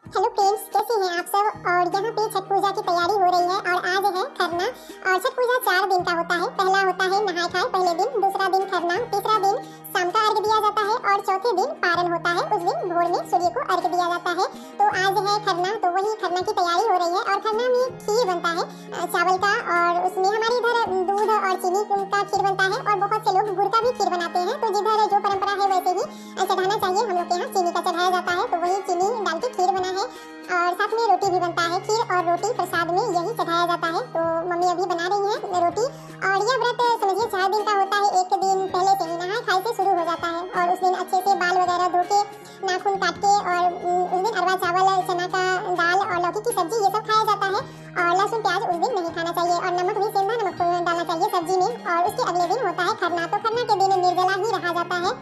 Hello friends, कैसे हैं आप सब। और यहाँ पे छठ पूजा की तैयारी हो रही है और आज है खरना। और छठ पूजा 4 दिन का होता है। पहला होता है नहाय खाए पहले दिन, दूसरा दिन खरना, तीसरा दिन शाम का अर्घ दिया जाता है और चौथे दिन पारण होता है। उस दिन भोर में सूर्य को अर्घ दिया जाता है। तो आज है खरना, तो वही खरना की तैयारी हो रही है। और खरना में खीर बनता है चावल का, और उसमें हमारे इधर दूध और चीनी का खीर बनता है और बहुत से लोग गुड़ का भी खीर बनाते हैं। तो जिधर जो परंपरा है वैसे ही चढ़ाना चाहिए। हम लोग के यहाँ चीनी का चढ़ाया जाता है, तो वही चीनी डाल के खीर बना है और साथ में रोटी भी बनता है। खीर और रोटी प्रसाद में यही चढ़ाया जाता है। तो मम्मी अभी बना रही है रोटी। और यह व्रत समझिए 4 दिन का होता है। एक दिन पहले से ही नहाय खाए से शुरू हो जाता है और उस दिन अच्छे से बाल वगैरह धो के, नाखून काट के, और उस दिन अरवा चावल, चना का दाल और लौकी की सब्जी ये सब खाया जाता है। और लहसुन प्याज उस दिन नहीं खाना चाहिए और नमक भी सेंधा नमक डालना चाहिए सब्जी में। और उसके अगले दिन होता है खरना। तो खरना के दिन निर्जला ही रहा जाता है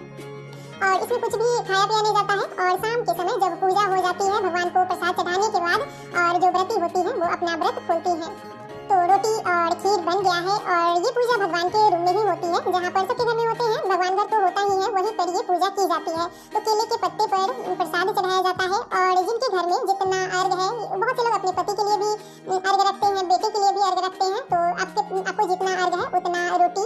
और इसमें कुछ भी खाया पिया नहीं जाता है। और शाम के समय जब पूजा हो जाती है भगवान को प्रसाद चढ़ाने के बाद, और जो व्रती होती है वो अपना व्रत खोलती है। तो रोटी और खीर बन गया है और ये पूजा भगवान के रूम में ही होती है। जहाँ पर सबके घर में होते हैं, भगवान घर तो होता ही है, वहीं पर ये पूजा की जाती है। तो केले के पत्ते पर प्रसाद चढ़ाया जाता है। और जिनके घर में जितना अर्घ है, बहुत से लोग अपने पति के लिए भी अर्घ रखते हैं, बेटे के लिए भी अर्घ रखते हैं। तो आपको जितना अर्घ है उतना रोटी,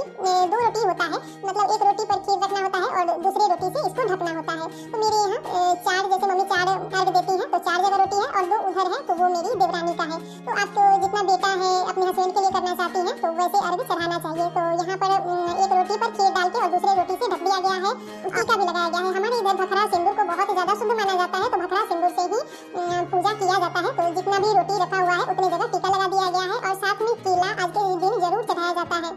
2 रोटी होता है, मतलब एक रोटी पर खीर रखना होता है और दूसरी रोटी से इसको ढकना होता है। तो मेरे यहाँ 4, जैसे मम्मी 4 अर्घ देती है तो 4 जगह रोटी है और 2 उधर है, तो वो मेरी देवरानी का है। तो आप जितना बेटा है अपने हस्बैंड के लिए करना चाहती हैं तो वैसे अर्घ चढ़ाना चाहिए। तो यहाँ पर एक रोटी पर खीर डाल के और दूसरी रोटी से ढक दिया गया है। टीका भी लगाया गया है। हमारे इधर भखरा सिंदूर को बहुत ज्यादा शुभ माना जाता है, तो भखरा सिंदूर से ही पूजा किया जाता है। तो जितना भी रोटी रखा हुआ है उतनी जगह टीका लगा दिया गया है और साथ में केला आज के दिन जरूर चढ़ाया जाता है।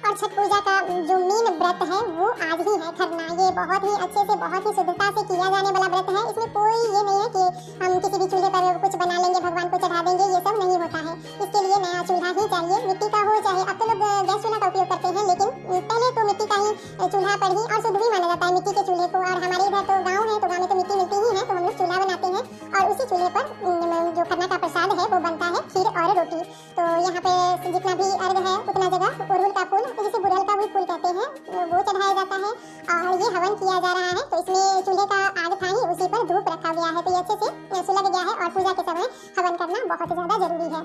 और छठ पूजा का जो मेन व्रत है वो आज ही है खरना। ये बहुत ही अच्छे से, बहुत ही शुद्धता से किया जाने वाला व्रत है। इसमें कोई ये नहीं है कि हम किसी भी चूल्हे पर कुछ बना लेंगे, भगवान को चढ़ा देंगे, ये सब नहीं होता है। इसके लिए नया चूल्हा ही चाहिए, मिट्टी का हो चाहे, अब तो लोग गैस चूल्हा का उपयोग करते हैं, लेकिन पहले तो मिट्टी का ही चूल्हा पर ही, और शुद्ध भी माना जाता है मिट्टी के चूल्हे को। और हमारे इधर तो गाँव है, तो गाँव में तो मिट्टी मिलती ही है, तो हम लोग चूल्हा बनाते हैं और उसी चूल्हे पर जो खरना का प्रसाद है वो बनता है, खीर और रोटी। तो यहाँ पे जितना भी अर्घ है उतना जगह अड़हुल का फूल, जिसे गुड़हल का भी फूल कहते हैं, वो चढ़ाया जाता है और ये हवन किया जा रहा है। तो इसमें चूल्हे का आग था ही, उसी पर धूप रखा गया है, तो ये अच्छे से सुलग गया है। और पूजा के समय हवन करना बहुत ज्यादा जरूरी है।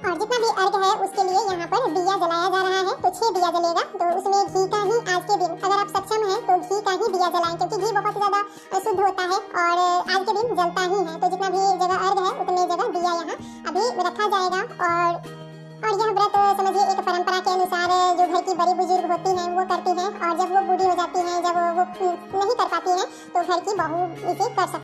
और जितना भी अर्घ है उसके लिए यहाँ पर दिया जलाया जा रहा है। तो 6 दिया जलेगा, तो उसमें घी का ही आज के दिन, अगर आप सक्षम हैं तो घी का ही दिया जलाएं, क्योंकि घी बहुत ज्यादा शुद्ध होता है और आज के दिन जलता ही है। तो जितना भी जगह अर्घ है उतने जगह दिया यहाँ अभी रखा जाएगा। और यह व्रत समझिए एक परंपरा के अनुसार जो घर की बड़ी बुजुर्ग होती हैं वो करती हैं, और जब वो बूढ़ी हो जाती हैं, जब वो नहीं कर पाती हैं, तो घर की बहू इसे कर सकती है।